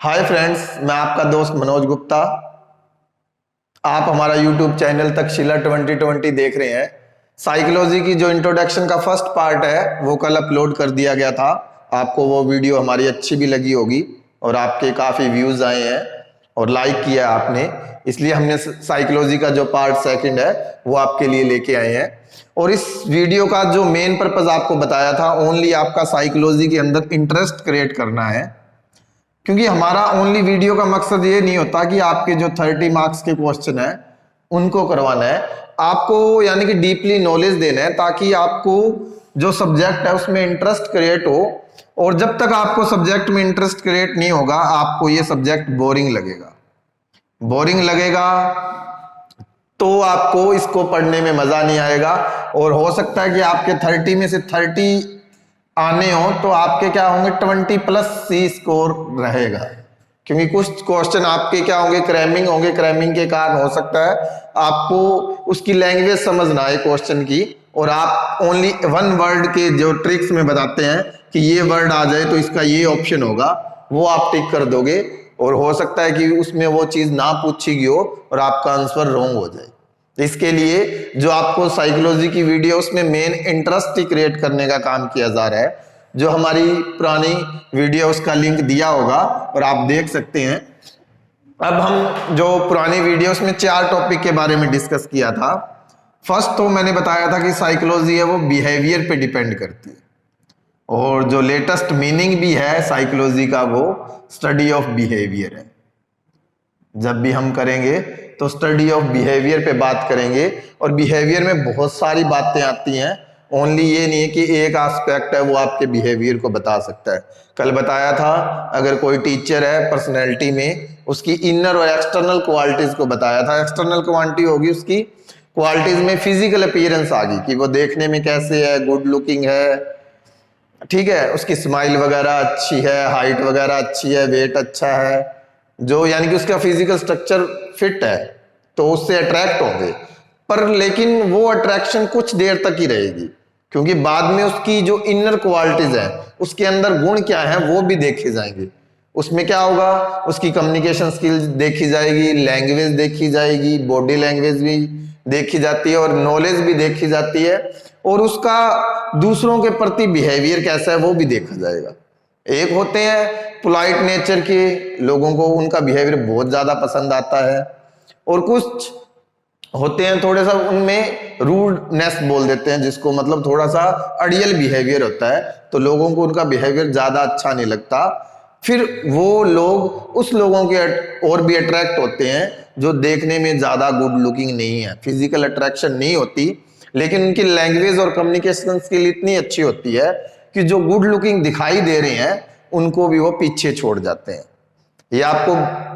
Hi friends, मैं आपका दोस्त मनोज गुप्ता। आप हमारा यूट्यूब चैनल तक्षशिला 2020 देख रहे हैं। साइकोलॉजी की जो इंट्रोडक्शन का फर्स्ट पार्ट है वो कल अपलोड कर दिया गया था। आपको वो वीडियो हमारी अच्छी भी लगी होगी और आपके काफ़ी व्यूज़ आए हैं और लाइक किया आपने, इसलिए हमने साइकोलॉजी का जो पार्ट सेकंड है वो आपके लिए लेके आए हैं। और इस वीडियो का जो मेन पर्पज़ आपको बताया था, ओनली आपका साइकोलॉजी के अंदर इंटरेस्ट क्रिएट करना है। क्योंकि हमारा ओनली वीडियो का मकसद ये नहीं होता कि आपके जो 30 मार्क्स के क्वेश्चन है उनको करवाना है, आपको यानी कि डीपली नॉलेज देना है ताकि आपको जो सब्जेक्ट है उसमें इंटरेस्ट क्रिएट हो। और जब तक आपको सब्जेक्ट में इंटरेस्ट क्रिएट नहीं होगा आपको ये सब्जेक्ट बोरिंग लगेगा तो आपको इसको पढ़ने में मजा नहीं आएगा। और हो सकता है कि आपके 30 में से 30 आने हो तो आपके क्या होंगे 20+ सी स्कोर रहेगा, क्योंकि कुछ क्वेश्चन आपके क्या होंगे क्रैमिंग के कारण हो सकता है आपको उसकी लैंग्वेज समझ ना आए क्वेश्चन की, और आप ओनली वन वर्ड के जो ट्रिक्स में बताते हैं कि ये वर्ड आ जाए तो इसका ये ऑप्शन होगा, वो आप टिक कर दोगे और हो सकता है कि उसमें वो चीज ना पूछी गई हो और आपका आंसर रॉन्ग हो जाए। इसके लिए जो आपको साइकोलॉजी की वीडियो उसमें मेन इंटरेस्ट ही क्रिएट करने का काम किया जा रहा है। जो हमारी पुरानी वीडियो उसका लिंक दिया होगा और आप देख सकते हैं। अब हम जो पुरानी वीडियोस में 4 टॉपिक के बारे में डिस्कस किया था। फर्स्ट तो मैंने बताया था कि साइकोलॉजी है वो बिहेवियर पे डिपेंड करती है, और जो लेटेस्ट मीनिंग भी है साइकोलॉजी का वो स्टडी ऑफ बिहेवियर है। जब भी हम करेंगे तो स्टडी ऑफ बिहेवियर पे बात करेंगे, और बिहेवियर में बहुत सारी बातें आती हैं। ओनली ये नहीं है कि एक एस्पेक्ट है वो आपके बिहेवियर को बता सकता है। कल बताया था अगर कोई टीचर है पर्सनैलिटी में उसकी इनर और एक्सटर्नल क्वालिटीज को बताया था। एक्सटर्नल क्वालिटी होगी उसकी क्वालिटीज में फिजिकल अपीयरेंस आ गई कि वो देखने में कैसे है, गुड लुकिंग है, ठीक है, उसकी स्माइल वगैरह अच्छी है, हाइट वगैरह अच्छी है, वेट अच्छा है, जो यानी कि उसका फिजिकल स्ट्रक्चर फिट है, तो उससे अट्रैक्ट होंगे। पर लेकिन वो अट्रैक्शन कुछ देर तक ही रहेगी, क्योंकि बाद में उसकी जो इनर क्वालिटीज है उसके अंदर गुण क्या है वो भी देखे जाएंगे। उसमें क्या होगा, उसकी कम्युनिकेशन स्किल्स देखी जाएगी, लैंग्वेज देखी जाएगी, बॉडी लैंग्वेज भी देखी जाती है और नॉलेज भी देखी जाती है, और उसका दूसरों के प्रति बिहेवियर कैसा है वो भी देखा जाएगा। एक होते हैं पोलाइट नेचर के लोगों को उनका बिहेवियर बहुत ज्यादा पसंद आता है, और कुछ होते हैं थोड़े सा उनमें रूडनेस बोल देते हैं, जिसको मतलब थोड़ा सा अड़ियल बिहेवियर होता है, तो लोगों को उनका बिहेवियर ज्यादा अच्छा नहीं लगता। फिर वो लोग उस लोगों के और भी अट्रैक्ट होते हैं जो देखने में ज्यादा गुड लुकिंग नहीं है, फिजिकल अट्रैक्शन नहीं होती, लेकिन उनकी लैंग्वेज और कम्युनिकेशन स्किल इतनी अच्छी होती है कि जो गुड लुकिंग दिखाई दे रहे हैं उनको भी वो पीछे छोड़ जाते हैं। ये आपको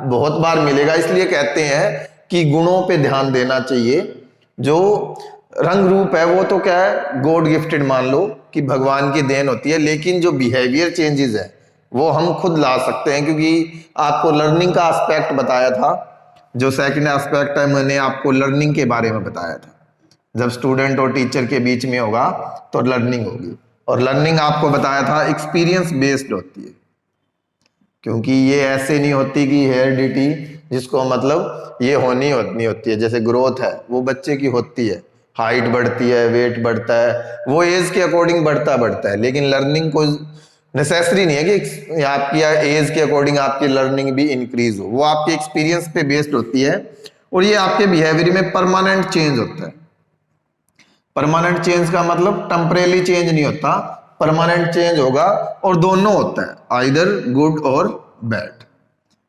बहुत बार मिलेगा, इसलिए कहते हैं कि गुणों पे ध्यान देना चाहिए। जो रंग रूप है वो तो क्या है, गॉड गिफ्टेड मान लो कि भगवान की देन होती है, लेकिन जो बिहेवियर चेंजेस है वो हम खुद ला सकते हैं, क्योंकि आपको लर्निंग का एस्पेक्ट बताया था। जो सेकंड एस्पेक्ट है मैंने आपको लर्निंग के बारे में बताया था। जब स्टूडेंट और टीचर के बीच में होगा तो लर्निंग होगी, और लर्निंग आपको बताया था एक्सपीरियंस बेस्ड होती है, क्योंकि ये ऐसे नहीं होती कि हेरिडिटी जिसको मतलब ये नहीं होती है। जैसे ग्रोथ है वो बच्चे की होती है, हाइट बढ़ती है, वेट बढ़ता है, वो एज के अकॉर्डिंग बढ़ता है, लेकिन लर्निंग को नेसेसरी नहीं है कि आपकी एज के अकॉर्डिंग आपकी लर्निंग भी इंक्रीज हो, वो आपके एक्सपीरियंस पे बेस्ड होती है। और ये आपके बिहेवियर में परमानेंट चेंज होता है। परमानेंट चेंज का मतलब टेम्परेरी चेंज नहीं होता, परमानेंट चेंज होगा, और दोनों होता है, आइदर गुड और बैड।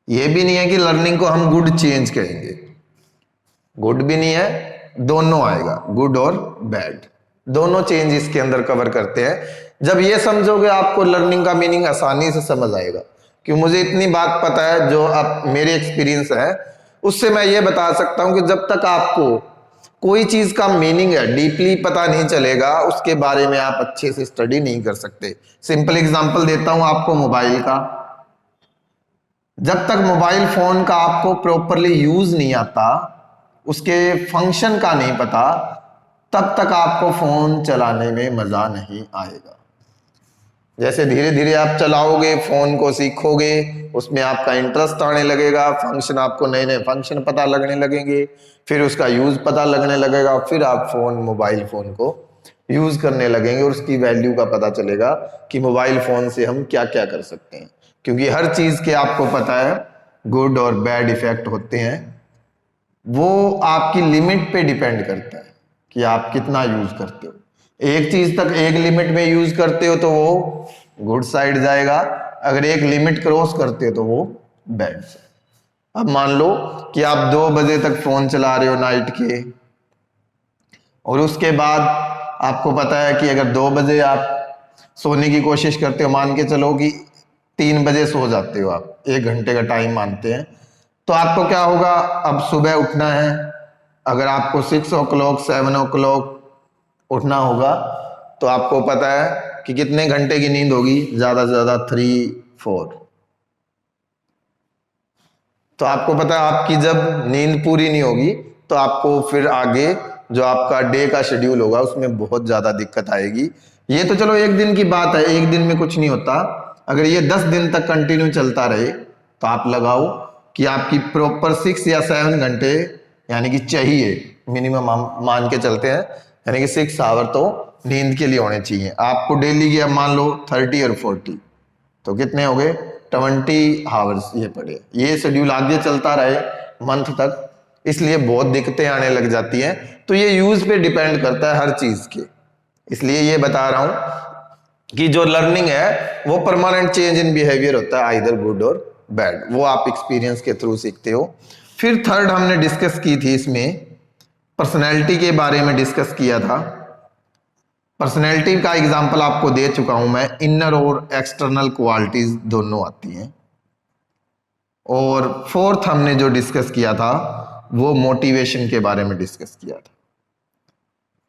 ये भी नहीं है कि लर्निंग को हम गुड चेंज कहेंगे, गुड भी नहीं है, दोनों आएगा, गुड और बैड, दोनों चेंज इसके अंदर कवर करते हैं। जब ये समझोगे आपको लर्निंग का मीनिंग आसानी से समझ आएगा। क्योंकि मुझे इतनी बात पता है, जो आप मेरे एक्सपीरियंस है उससे मैं ये बता सकता हूं कि जब तक आपको कोई चीज का मीनिंग है डीपली पता नहीं चलेगा उसके बारे में आप अच्छे से स्टडी नहीं कर सकते। सिंपल एग्जांपल देता हूं आपको मोबाइल का। जब तक मोबाइल फोन का आपको प्रॉपरली यूज नहीं आता, उसके फंक्शन का नहीं पता, तब तक आपको फोन चलाने में मजा नहीं आएगा। जैसे धीरे धीरे आप चलाओगे, फोन को सीखोगे, उसमें आपका इंटरेस्ट आने लगेगा, फंक्शन आपको नए नए फंक्शन पता लगने लगेंगे, फिर उसका यूज पता लगने लगेगा, फिर आप मोबाइल फोन को यूज करने लगेंगे और उसकी वैल्यू का पता चलेगा कि मोबाइल फोन से हम क्या क्या कर सकते हैं। क्योंकि हर चीज के आपको पता है गुड और बैड इफेक्ट होते हैं, वो आपकी लिमिट पे डिपेंड करता है कि आप कितना यूज करते हो। एक चीज तक एक लिमिट में यूज करते हो तो वो गुड साइड जाएगा, अगर एक लिमिट क्रॉस करते हो तो वो बैड साइड। अब मान लो कि आप 2 बजे तक फोन चला रहे हो नाइट के, और उसके बाद आपको पता है कि अगर 2 बजे आप सोने की कोशिश करते हो, मान के चलो कि 3 बजे सो जाते हो आप, 1 घंटे का टाइम मानते हैं, तो आपको क्या होगा, अब सुबह उठना है, अगर आपको 6 o'clock 7 o'clock उठना होगा तो आपको पता है कि कितने घंटे की नींद होगी, ज्यादा से ज्यादा 3-4। तो आपको पता है आपकी जब नींद पूरी नहीं होगी तो आपको फिर आगे जो आपका डे का शेड्यूल होगा उसमें बहुत ज्यादा दिक्कत आएगी। ये तो चलो एक दिन की बात है, एक दिन में कुछ नहीं होता, अगर ये 10 दिन तक कंटिन्यू चलता रहे तो आप लगाओ कि आपकी प्रॉपर 6 या 7 घंटे यानी कि चाहिए मिनिमम, हम मान के चलते हैं, यानी कि 6 आवर तो नींद के लिए होने चाहिए आपको डेली की। अब मान लो 30 और 40 तो कितने हो गए, 20 आवर्स ये पड़े। ये शेड्यूल आगे चलता रहे मंथ तक, इसलिए बहुत दिक्कतें आने लग जाती हैं। तो ये यूज पे डिपेंड करता है हर चीज के, इसलिए ये बता रहा हूं कि जो लर्निंग है वो परमानेंट चेंज इन बिहेवियर होता है, आइदर गुड और बैड, वो आप एक्सपीरियंस के थ्रू सीखते हो। फिर थर्ड हमने डिस्कस की थी, इसमें पर्सनैलिटी के बारे में डिस्कस किया था। पर्सनैलिटी का एग्जाम्पल आपको दे चुका हूं मैं, इनर और एक्सटर्नल क्वालिटीज दोनों आती हैं। और फोर्थ हमने जो डिस्कस किया था वो मोटिवेशन के बारे में डिस्कस किया था,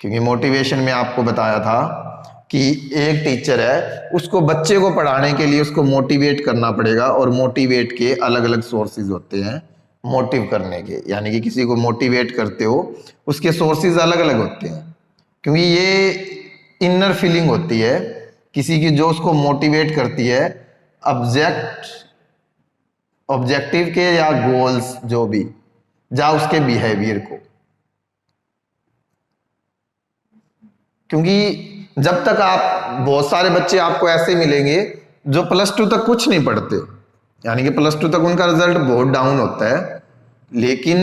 क्योंकि मोटिवेशन में आपको बताया था कि एक टीचर है, उसको बच्चे को पढ़ाने के लिए उसको मोटिवेट करना पड़ेगा, और मोटिवेट के अलग अलग सोर्सेज होते हैं मोटिव करने के, यानी कि किसी को मोटिवेट करते हो उसके सोर्सेज अलग अलग होते हैं, क्योंकि ये इनर फीलिंग होती है किसी की जो उसको मोटिवेट करती है ऑब्जेक्टिव के या गोल्स जो भी, या उसके बिहेवियर को। क्योंकि जब तक आप, बहुत सारे बच्चे आपको ऐसे मिलेंगे जो +2 तक कुछ नहीं पढ़ते, यानी कि +2 तक उनका रिजल्ट बहुत डाउन होता है, लेकिन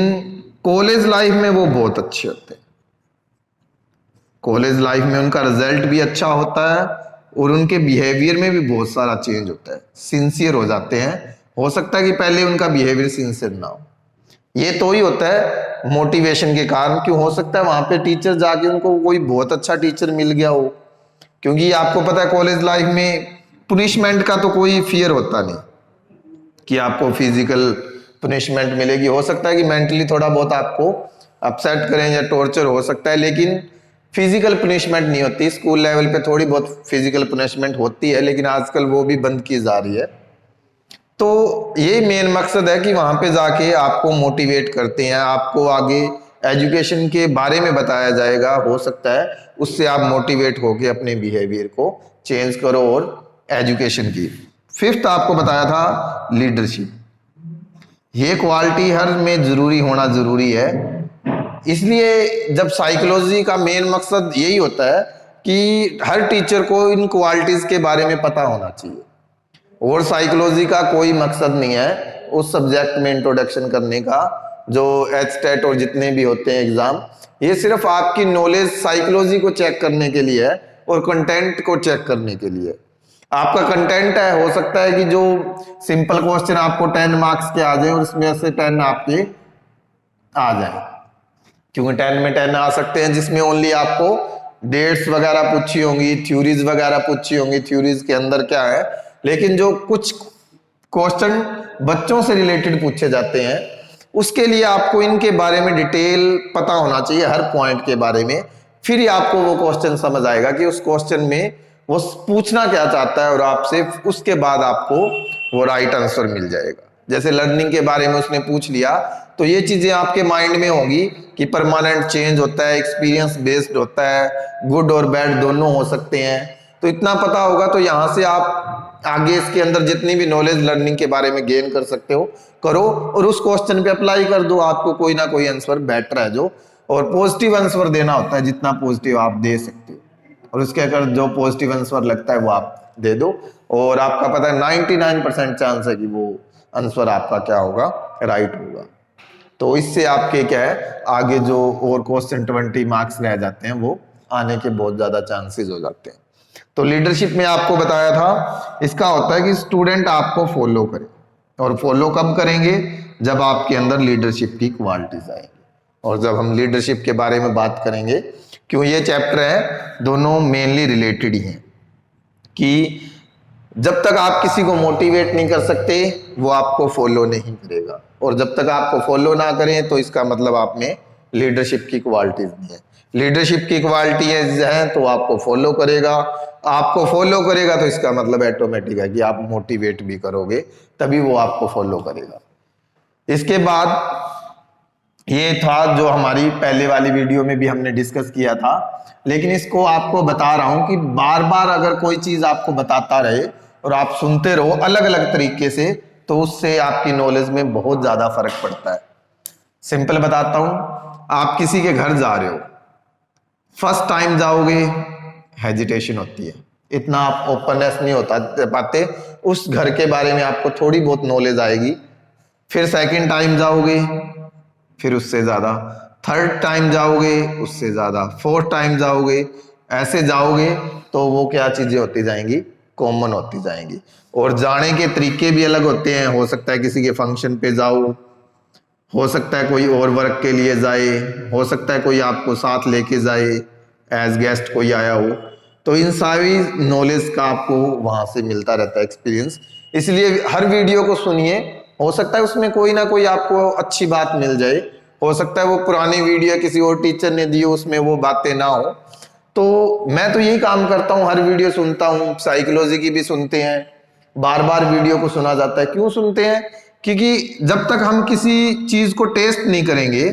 कॉलेज लाइफ में वो बहुत अच्छे होते हैं। कॉलेज लाइफ में उनका रिजल्ट भी अच्छा होता है और उनके बिहेवियर में भी बहुत सारा चेंज होता है, सिंसियर हो जाते हैं। हो सकता है कि पहले उनका बिहेवियर सिंसियर ना हो, ये तो ही होता है मोटिवेशन के कारण। क्यों हो सकता है वहां पे टीचर जाके उनको कोई बहुत अच्छा टीचर मिल गया हो, क्योंकि आपको पता है कॉलेज लाइफ में पुनिशमेंट का तो कोई फियर होता नहीं कि आपको फिजिकल पुनिशमेंट मिलेगी। हो सकता है कि मेंटली थोड़ा बहुत आपको अपसेट करें या टॉर्चर हो सकता है, लेकिन फिजिकल पनिशमेंट नहीं होती। स्कूल लेवल पे थोड़ी बहुत फिजिकल पनिशमेंट होती है, लेकिन आजकल वो भी बंद की जा रही है। तो ये मेन मकसद है कि वहां पे जाके आपको मोटिवेट करते हैं, आपको आगे एजुकेशन के बारे में बताया जाएगा, हो सकता है उससे आप मोटिवेट होके अपने बिहेवियर को चेंज करो। और एजुकेशन की फिफ्थ आपको बताया था लीडरशिप, ये क्वालिटी हर में जरूरी होना जरूरी है। इसलिए जब साइकोलॉजी का मेन मकसद यही होता है कि हर टीचर को इन क्वालिटीज के बारे में पता होना चाहिए, और साइकोलॉजी का कोई मकसद नहीं है उस सब्जेक्ट में इंट्रोडक्शन करने का, जो HTET और जितने भी होते हैं एग्जाम, ये सिर्फ आपकी नॉलेज साइकोलॉजी को चेक करने के लिए है और कंटेंट को चेक करने के लिए। आपका कंटेंट है, हो सकता है कि जो सिंपल क्वेश्चन आपको 10 मार्क्स के आ जाए और उसमें से 10 आपके आ जाए, क्योंकि 10 में 10 आ सकते हैं जिसमें ओनली आपको डेट्स वगैरह पूछी होंगी, थ्योरीज वगैरह पूछी होंगी, थ्योरीज के अंदर क्या है। लेकिन जो कुछ क्वेश्चन बच्चों से रिलेटेड पूछे जाते हैं उसके लिए आपको इनके बारे में डिटेल पता होना चाहिए, हर पॉइंट के बारे में, फिर ही आपको वो क्वेश्चन समझ आएगा कि उस क्वेश्चन में वो पूछना क्या चाहता है, और आपसे उसके बाद आपको वो राइट आंसर मिल जाएगा। जैसे लर्निंग के बारे में उसने पूछ लिया तो ये चीजें आपके माइंड में होगी कि परमानेंट चेंज होता है, एक्सपीरियंस बेस्ड होता है, गुड और बैड दोनों हो सकते हैं। तो इतना पता होगा तो यहाँ से आप आगे इसके अंदर जितनी भी नॉलेज लर्निंग के बारे में गेन कर सकते हो करो, और उस क्वेश्चन पे अप्लाई कर दो, आपको कोई ना कोई आंसर बेटर है जो, और पॉजिटिव आंसर देना होता है, जितना पॉजिटिव आप दे सकते हो, और उसके अगर जो पॉजिटिव आंसर लगता है वो आप दे दो, और आपका पता है 99% चांस है कि वो आंसर आपका क्या होगा, राइट होगा। तो इससे आपके क्या है आगे जो और क्वेश्चन 20 मार्क्स रह जाते हैं वो आने के बहुत ज्यादा चांसेस हो जाते हैं। तो लीडरशिप में आपको बताया था, इसका होता है कि स्टूडेंट आपको फॉलो करे, और फॉलो कब करेंगे, जब आपके अंदर लीडरशिप की क्वालिटीज आएंगी। और जब हम लीडरशिप के बारे में बात करेंगे, क्यों ये चैप्टर है दोनों मेनली रिलेटेड ही हैं, कि जब तक आप किसी को मोटिवेट नहीं कर सकते वो आपको फॉलो नहीं करेगा, और जब तक आपको फॉलो ना करें तो इसका मतलब आप में लीडरशिप की क्वालिटीज नहीं है। लीडरशिप की क्वालिटीज हैं तो आपको फॉलो करेगा, आपको फॉलो करेगा तो इसका मतलब ऑटोमेटिक है कि आप मोटिवेट भी करोगे तभी वो आपको फॉलो करेगा। इसके बाद ये था जो हमारी पहले वाली वीडियो में भी हमने डिस्कस किया था, लेकिन इसको आपको बता रहा हूं कि बार बार अगर कोई चीज आपको बताता रहे और आप सुनते रहो अलग अलग तरीके से, तो उससे आपकी नॉलेज में बहुत ज्यादा फर्क पड़ता है। सिंपल बताता हूं, आप किसी के घर जा रहे हो, फर्स्ट टाइम जाओगे हेजिटेशन होती है, इतना आप ओपननेस नहीं होता पाते, उस घर के बारे में आपको थोड़ी बहुत नॉलेज आएगी। फिर सेकंड टाइम जाओगे, फिर उससे ज्यादा, थर्ड टाइम जाओगे उससे ज्यादा, फोर्थ टाइम जाओगे, ऐसे जाओगे तो वो क्या चीजें होती जाएंगी, कॉमन होती जाएंगी। और जाने के तरीके भी अलग होते हैं, हो सकता है किसी के फंक्शन पे जाओ, हो सकता है कोई और वर्क के लिए जाए, हो सकता है कोई आपको साथ लेके जाए एज गेस्ट कोई आया हो, तो इन सारी नॉलेज का आपको वहां से मिलता रहता है एक्सपीरियंस। इसलिए हर वीडियो को सुनिए, हो सकता है उसमें कोई ना कोई आपको अच्छी बात मिल जाए, हो सकता है वो पुरानी वीडियो किसी और टीचर ने दी हो उसमें वो बातें ना हो। तो मैं तो यही काम करता हूँ, हर वीडियो सुनता हूँ, साइकोलॉजी की भी सुनते हैं, बार बार वीडियो को सुना जाता है। क्यों सुनते हैं, क्योंकि जब तक हम किसी चीज को टेस्ट नहीं करेंगे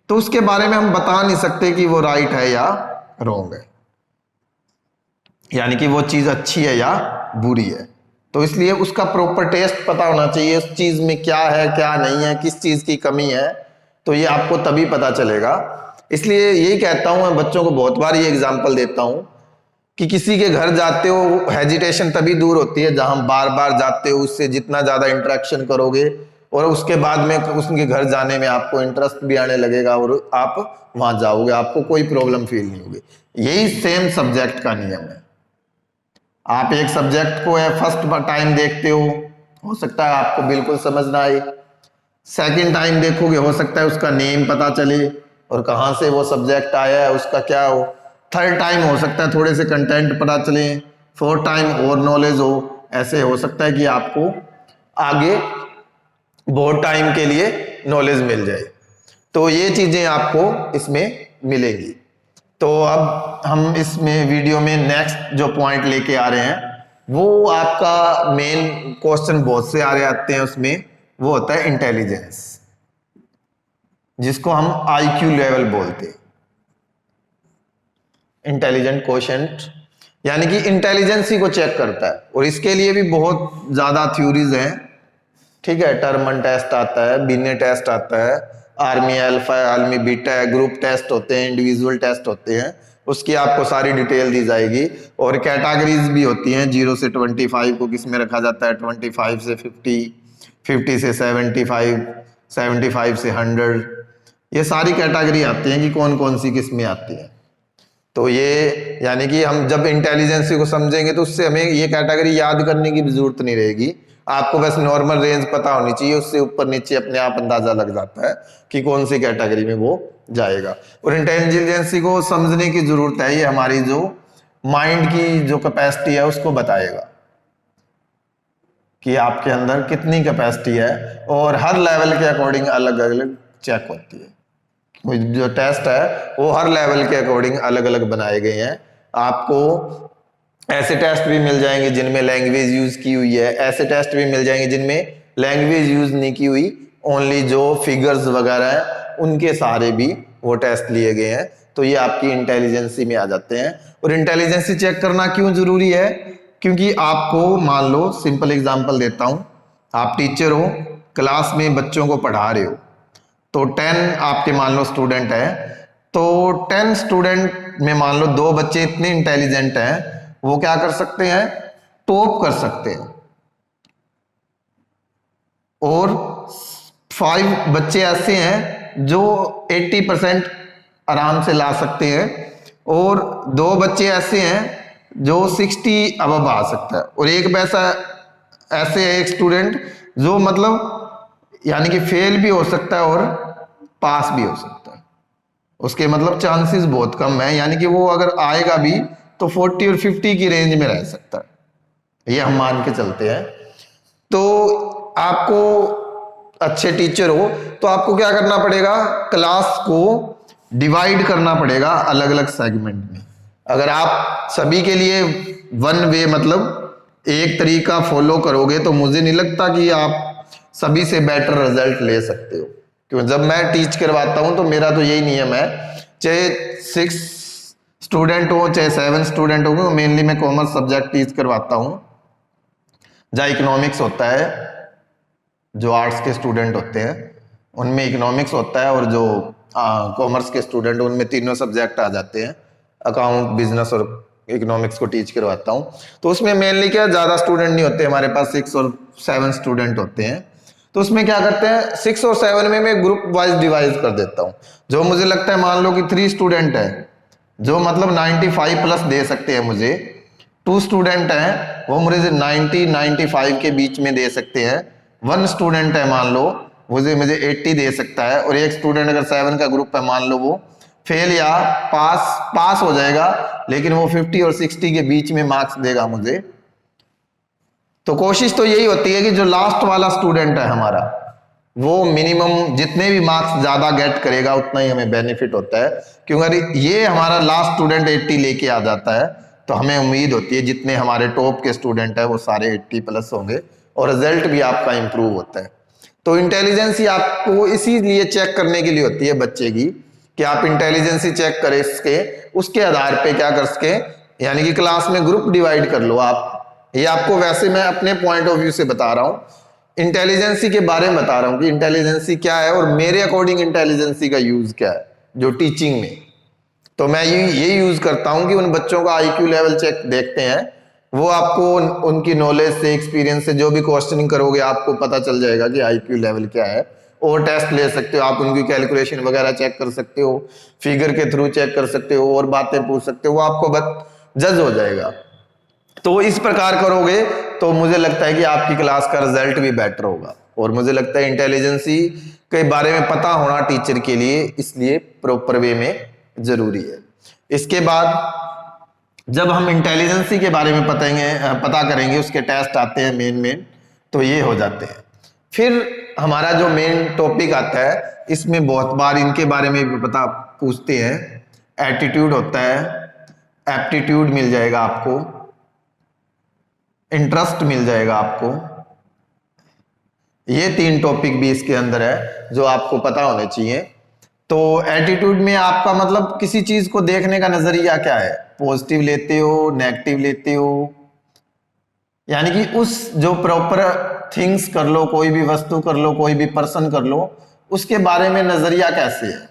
तो उसके बारे में हम बता नहीं सकते कि वो राइट है या रॉन्ग है, यानी कि वो चीज अच्छी है या बुरी है। तो इसलिए उसका प्रॉपर टेस्ट पता होना चाहिए, उस चीज में क्या है क्या नहीं है, किस चीज की कमी है, तो ये आपको तभी पता चलेगा। इसलिए यही कहता हूं, मैं बच्चों को बहुत बार ये एग्जांपल देता हूं कि किसी के घर जाते हो, हेजिटेशन तभी दूर होती है जहां बार बार जाते हो, उससे जितना ज्यादा इंटरेक्शन करोगे और उसके बाद में उसके घर जाने में आपको इंटरेस्ट भी आने लगेगा और आप वहां जाओगे, आपको कोई प्रॉब्लम फील नहीं होगी। यही सेम सब्जेक्ट का नियम है। आप एक सब्जेक्ट को फर्स्ट टाइम देखते हो सकता है आपको बिल्कुल समझ ना आए, सेकंड टाइम देखोगे हो सकता है उसका नेम पता चले और कहां से वो सब्जेक्ट आया है उसका क्या हो, थर्ड टाइम हो सकता है थोड़े से कंटेंट पता चले, फोर्थ टाइम और नॉलेज हो, ऐसे हो सकता है कि आपको आगे बहुत टाइम के लिए नॉलेज मिल जाए। तो ये चीजें आपको इसमें मिलेंगी। तो अब हम इसमें वीडियो में नेक्स्ट जो पॉइंट लेके आ रहे हैं वो आपका मेन क्वेश्चन बहुत से आ रहे आते हैं, उसमें वो होता है इंटेलिजेंस, जिसको हम आईक्यू लेवल बोलते हैं, इंटेलिजेंट क्वोशेंट, यानी कि इंटेलिजेंस को चेक करता है। और इसके लिए भी बहुत ज्यादा थ्योरीज हैं, ठीक है, टर्मन टेस्ट आता है, बिने टेस्ट आता है, army alpha army beta, group test होते हैं, इंडिविजुअल टेस्ट होते हैं, उसकी आपको सारी डिटेल दी जाएगी। और कैटेगरीज भी होती हैं, 0 से 25 को किस में रखा जाता है, 25 से 50, 50 से 75, 75 से 100, ये सारी कैटेगरी आती हैं कि कौन कौन सी किस में आती है। तो ये यानी कि हम जब इंटेलिजेंस को समझेंगे तो उससे हमें ये कैटेगरी याद करने की भी जरूरत नहीं रहेगी, आपको बस नॉर्मल रेंज पता होनी चाहिए, उससे ऊपर नीचे अपने आप अंदाजा लग जाता है कि कौन सी कैटेगरी में वो जाएगा। और इंटेलिजेंस को समझने की जरूरत है, ये हमारी जो माइंड की जो कैपेसिटी है उसको बताएगा कि आपके अंदर कितनी कैपेसिटी है, और हर लेवल के अकॉर्डिंग अलग अलग चेक होती है। जो टेस्ट है वो हर लेवल के अकॉर्डिंग अलग अलग बनाए गए हैं। आपको ऐसे टेस्ट भी मिल जाएंगे जिनमें लैंग्वेज यूज की हुई है, ऐसे टेस्ट भी मिल जाएंगे जिनमें लैंग्वेज यूज नहीं की हुई, ओनली जो फिगर्स वगैरह हैं उनके सहारे भी वो टेस्ट लिए गए हैं। तो ये आपकी इंटेलिजेंसी में आ जाते हैं। और इंटेलिजेंसी चेक करना क्यों जरूरी है? क्योंकि आपको मान लो, सिंपल एग्जांपल देता हूं, आप टीचर हो, क्लास में बच्चों को पढ़ा रहे हो, तो 10 आपके मान लो स्टूडेंट है, तो 10 स्टूडेंट में मान लो 2 बच्चे इतने इंटेलिजेंट हैं, वो क्या कर सकते हैं, टॉप कर सकते हैं, और 5 बच्चे ऐसे हैं जो 80% आराम से ला सकते हैं, और 2 बच्चे ऐसे हैं जो 60 अबव आ सकता है, और एक वैसा ऐसे है एक स्टूडेंट जो मतलब यानी कि फेल भी हो सकता है और पास भी हो सकता है, उसके मतलब चांसेस बहुत कम है, यानी कि वो अगर आएगा भी तो 40 और 50 की रेंज में रह सकता है, ये हम मान के चलते हैं। तो आपको अच्छे टीचर हो तो आपको क्या करना पड़ेगा, क्लास को डिवाइड करना पड़ेगा अलग अलग सेगमेंट में। अगर आप सभी के लिए वन वे मतलब एक तरीका फॉलो करोगे तो मुझे नहीं लगता कि आप सभी से बेटर रिजल्ट ले सकते हो। क्यों, जब मैं टीच करवाता हूं तो मेरा तो यही नियम है, चाहे 6 स्टूडेंट हो चाहे 7 स्टूडेंट हो, मेनली मैं कॉमर्स सब्जेक्ट टीच करवाता हूं, जहाँ इकोनॉमिक्स होता है, जो आर्ट्स के स्टूडेंट होते हैं उनमें इकोनॉमिक्स होता है, और जो कॉमर्स के स्टूडेंट उनमें तीनों सब्जेक्ट आ जाते हैं, अकाउंट, बिजनेस और इकोनॉमिक्स को टीच करवाता हूं। तो उसमें मेनली क्या, ज्यादा स्टूडेंट नहीं होते, हमारे पास 6 और 7 स्टूडेंट होते हैं। तो उसमें क्या करते हैं, 6 और 7 में मैं ग्रुप वाइज डिवाइड कर देता हूं। जो मुझे लगता है, मान लो कि 3 स्टूडेंट है जो मतलब 95 प्लस दे सकते हैं मुझे, 2 स्टूडेंट हैं वो मुझे 90-95 के बीच में दे सकते हैं, 1 स्टूडेंट है मान लो मुझे 80 दे सकता है, और एक स्टूडेंट अगर 7 का ग्रुप है मान लो वो फेल या पास हो जाएगा, लेकिन वो 50 और 60 के बीच में मार्क्स देगा मुझे। तो कोशिश तो यही होती है कि जो लास्ट वाला स्टूडेंट है हमारा, वो मिनिमम जितने भी मार्क्स ज्यादा गेट करेगा उतना ही हमें बेनिफिट होता है। क्योंकि अगर ये हमारा लास्ट स्टूडेंट 80 लेके आ जाता है तो हमें उम्मीद होती है जितने हमारे टॉप के स्टूडेंट है वो सारे 80 प्लस होंगे, और रिजल्ट भी आपका इंप्रूव होता है। तो इंटेलिजेंसी आपको इसीलिए चेक करने के लिए होती है बच्चे की, कि आप इंटेलिजेंसी चेक करें इसके, उसके आधार पे क्या कर सके, यानी कि क्लास में ग्रुप डिवाइड कर लो आप। ये आपको वैसे मैं अपने पॉइंट ऑफ व्यू से बता रहा हूं, इंटेलिजेंसी के बारे में बता रहा हूं कि इंटेलिजेंसी क्या है और मेरे अकॉर्डिंग इंटेलिजेंसी का यूज क्या है जो टीचिंग में। तो मैं ये यूज करता हूं कि उन बच्चों का आईक्यू लेवल चेक देखते हैं, वो आपको उनकी नॉलेज से, एक्सपीरियंस से जो भी क्वेश्चनिंग करोगे आपको पता चल जाएगा कि आईक्यू लेवल क्या है। और टेस्ट ले सकते हो आप, उनकी कैलकुलेशन वगैरह चेक कर सकते हो, फिगर के थ्रू चेक कर सकते हो, और बातें पूछ सकते हो, वो आपको जज हो जाएगा। तो इस प्रकार करोगे तो मुझे लगता है कि आपकी क्लास का रिजल्ट भी बेटर होगा। और मुझे लगता है इंटेलिजेंसी के बारे में पता होना टीचर के लिए इसलिए प्रॉपर वे में जरूरी है। इसके बाद जब हम इंटेलिजेंसी के बारे में पता करेंगे, उसके टेस्ट आते हैं मेन, तो ये हो जाते हैं। फिर हमारा जो मेन टॉपिक आता है, इसमें बहुत बार इनके बारे में भी पता पूछते हैं। एटीट्यूड होता है, एप्टीट्यूड मिल जाएगा आपको, इंटरेस्ट मिल जाएगा आपको, ये 3 टॉपिक भी इसके अंदर है जो आपको पता होने चाहिए। तो एटीट्यूड में आपका मतलब किसी चीज को देखने का नजरिया क्या है, पॉजिटिव लेते हो, नेगेटिव लेते हो, यानी कि उस जो प्रॉपर थिंग्स कर लो, कोई भी वस्तु कर लो, कोई भी पर्सन कर लो, उसके बारे में नजरिया कैसे है।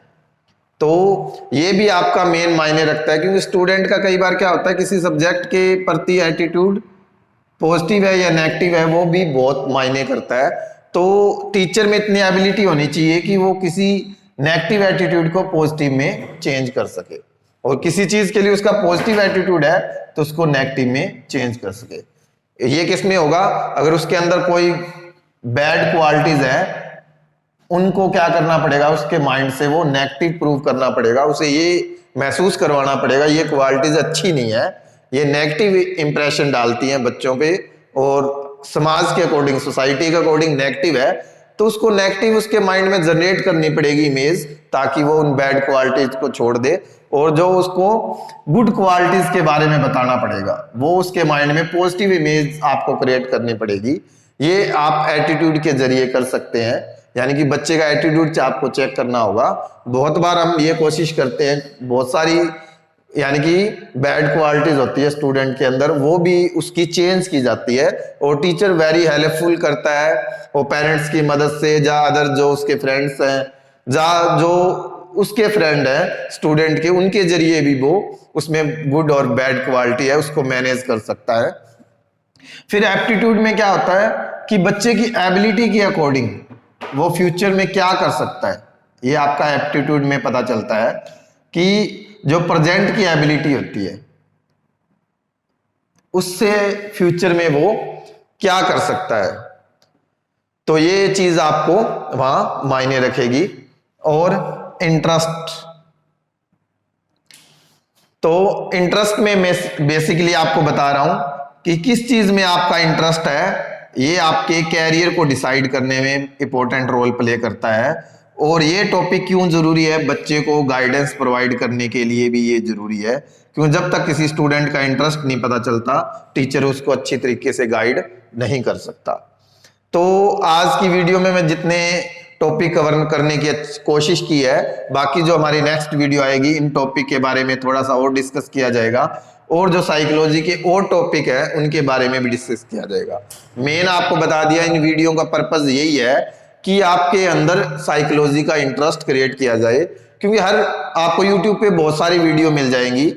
तो ये भी आपका मेन मायने रखता है, क्योंकि स्टूडेंट का कई बार क्या होता है, किसी सब्जेक्ट के प्रति एटीट्यूड पॉजिटिव है या नेगेटिव है, वो भी बहुत मायने करता है। तो टीचर में इतनी एबिलिटी होनी चाहिए कि वो किसी नेगेटिव एटीट्यूड को पॉजिटिव में चेंज कर सके, और किसी चीज के लिए उसका पॉजिटिव एटीट्यूड है तो उसको नेगेटिव में चेंज कर सके। ये किस में होगा, अगर उसके अंदर कोई बैड क्वालिटीज है, उनको क्या करना पड़ेगा, उसके माइंड से वो नेगेटिव प्रूव करना पड़ेगा, उसे ये महसूस करवाना पड़ेगा ये क्वालिटीज अच्छी नहीं है, ये नेगेटिव इंप्रेशन डालती हैं बच्चों पे, और समाज के अकॉर्डिंग, सोसाइटी के अकॉर्डिंग नेगेटिव है, तो उसको नेगेटिव उसके माइंड में जनरेट करनी पड़ेगी इमेज, ताकि वो उन बैड क्वालिटीज को छोड़ दे, और जो उसको गुड क्वालिटीज के बारे में बताना पड़ेगा, वो उसके माइंड में पॉजिटिव इमेज आपको क्रिएट करनी पड़ेगी ये आप एटीट्यूड के जरिए कर सकते हैं, यानी कि बच्चे का एटीट्यूड आपको चेक करना होगा। बहुत बार हम ये कोशिश करते हैं, बहुत सारी यानी कि बैड क्वालिटीज होती है स्टूडेंट के अंदर, वो भी उसकी चेंज की जाती है और टीचर वेरी हेल्पफुल करता है, वो पेरेंट्स की मदद से, या अदर जो उसके फ्रेंड्स हैं, या जो उसके फ्रेंड हैं स्टूडेंट के, उनके जरिए भी वो उसमें गुड और बैड क्वालिटी है उसको मैनेज कर सकता है। फिर एप्टीट्यूड में क्या होता है कि बच्चे की एबिलिटी के अकॉर्डिंग वो फ्यूचर में क्या कर सकता है, ये आपका एप्टीट्यूड में पता चलता है कि जो प्रेजेंट की एबिलिटी होती है उससे फ्यूचर में वो क्या कर सकता है। तो ये चीज आपको वहां मायने रखेगी। और इंटरेस्ट, तो इंटरेस्ट में मैं बेसिकली आपको बता रहा हूं कि किस चीज में आपका इंटरेस्ट है, ये आपके कैरियर को डिसाइड करने में इंपॉर्टेंट रोल प्ले करता है। और ये टॉपिक क्यों जरूरी है, बच्चे को गाइडेंस प्रोवाइड करने के लिए भी ये जरूरी है, क्योंकि जब तक किसी स्टूडेंट का इंटरेस्ट नहीं पता चलता, टीचर उसको अच्छी तरीके से गाइड नहीं कर सकता। तो आज की वीडियो में मैं जितने टॉपिक कवर करने की कोशिश की है, बाकी जो हमारी नेक्स्ट वीडियो आएगी इन टॉपिक के बारे में थोड़ा सा और डिस्कस किया जाएगा, और जो साइकोलॉजी के और टॉपिक है उनके बारे में भी डिस्कस किया जाएगा। मेन आपको बता दिया, इन वीडियो का पर्पस यही है कि आपके अंदर साइकोलॉजी का इंटरेस्ट क्रिएट किया जाए, क्योंकि हर आपको यूट्यूब पे बहुत सारी वीडियो मिल जाएंगी,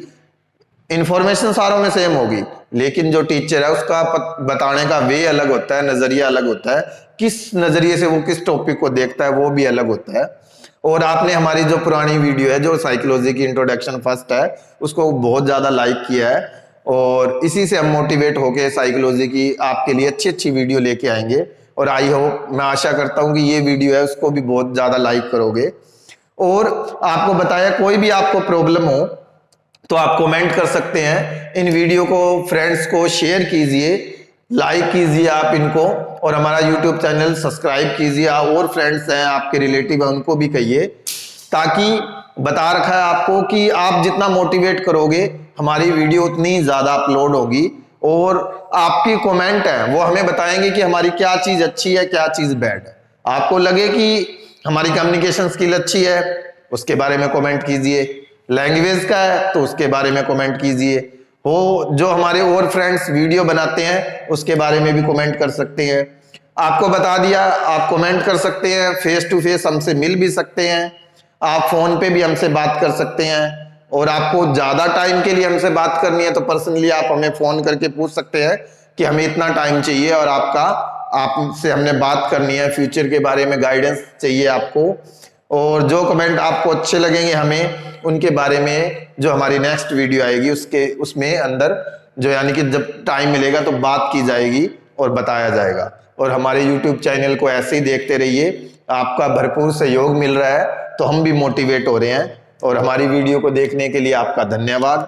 इंफॉर्मेशन सारों में सेम होगी, लेकिन जो टीचर है उसका बताने का वे अलग होता है, नजरिया अलग होता है, किस नजरिए से वो किस टॉपिक को देखता है वो भी अलग होता है। और आपने हमारी जो पुरानी वीडियो है जो साइकोलॉजी की इंट्रोडक्शन फर्स्ट है उसको बहुत ज्यादा लाइक किया है, और इसी से हम मोटिवेट होके साइकोलॉजी की आपके लिए अच्छी अच्छी वीडियो लेके आएंगे। और आई होप, मैं आशा करता हूं कि ये वीडियो है उसको भी बहुत ज्यादा लाइक करोगे। और आपको बताया कोई भी आपको प्रॉब्लम हो तो आप कमेंट कर सकते हैं, इन वीडियो को फ्रेंड्स को शेयर कीजिए, लाइक कीजिए आप इनको, और हमारा यूट्यूब चैनल सब्सक्राइब कीजिए, और फ्रेंड्स हैं आपके रिलेटिव हैं उनको भी कहिए, ताकि बता रखा है आपको कि आप जितना मोटिवेट करोगे हमारी वीडियो उतनी ज्यादा अपलोड होगी, और आपकी कमेंट है वो हमें बताएंगे कि हमारी क्या चीज अच्छी है क्या चीज बैड है। आपको लगे कि हमारी कम्युनिकेशन स्किल अच्छी है उसके बारे में कमेंट कीजिए, लैंग्वेज का है तो उसके बारे में कमेंट कीजिए, वो जो हमारे और फ्रेंड्स वीडियो बनाते हैं उसके बारे में भी कमेंट कर सकते हैं। आपको बता दिया, आप कमेंट कर सकते हैं, फेस टू फेस हमसे मिल भी सकते हैं, आप फोन पे भी हमसे बात कर सकते हैं, और आपको ज्यादा टाइम के लिए हमसे बात करनी है तो पर्सनली आप हमें फोन करके पूछ सकते हैं कि हमें इतना टाइम चाहिए और आपसे हमने बात करनी है, फ्यूचर के बारे में गाइडेंस चाहिए आपको। और जो कमेंट आपको अच्छे लगेंगे हमें उनके बारे में जो हमारी नेक्स्ट वीडियो आएगी उसमें अंदर जो यानी कि जब टाइम मिलेगा तो बात की जाएगी और बताया जाएगा। और हमारे YouTube चैनल को ऐसे ही देखते रहिए, आपका भरपूर सहयोग मिल रहा है तो हम भी मोटिवेट हो रहे हैं। और हमारी वीडियो को देखने के लिए आपका धन्यवाद।